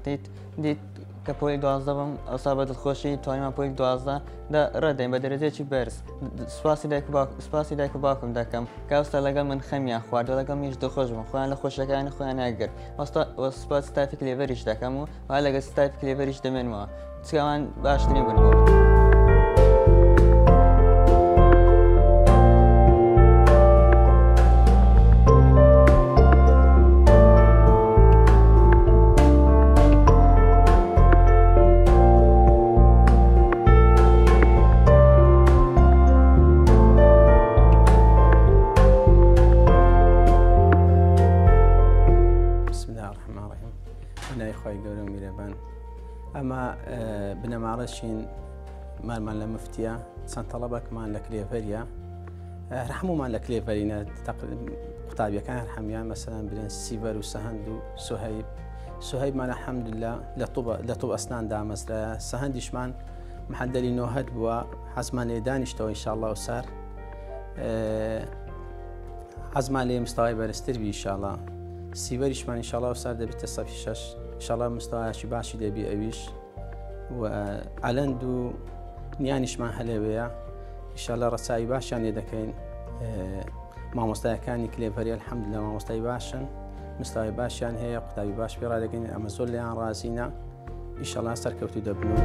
وقتیت دیت که پولی 12 بم اصابت الخوشی توانیم پولی 12 دا ردیم بدرجه چی برس سپاسی دایک باکم دکم که است لگام من خمیا خوارد لگام میش دخوش من خوان لخوش کن خوان اگر و سپاس تایف کلیوریش دکم و حالا گس تایف کلیوریش دمن ما تکمان باش تنیم بنبود. أما بنمارسين مال لمفتيا سن طلبك مال لكليفريا رحموا مال لكليفرينا قطابيا كان رحميان مثلا بين سيفر وسهند سهيب مال الحمد لله لطب أسنان دامس سهندش مان محدلي نوهد بوا حزمان دانشتو إن شاء الله وصار حزمان لي مستوى برستر بي إن شاء الله سيفرش مان إن شاء الله وصار دبيت الصفي شش إن شاء الله مستوى باشي دبي أبيش وعلندو نيانش مع هلويا إن شاء الله رسائي باشان يدكين مع مستوى كان كليفريا الحمد لله مع مستوى باشان مستوى باشان هي قطابي باش بيرادكين أما زول عن راسينا إن شاء الله سركبتو دبنو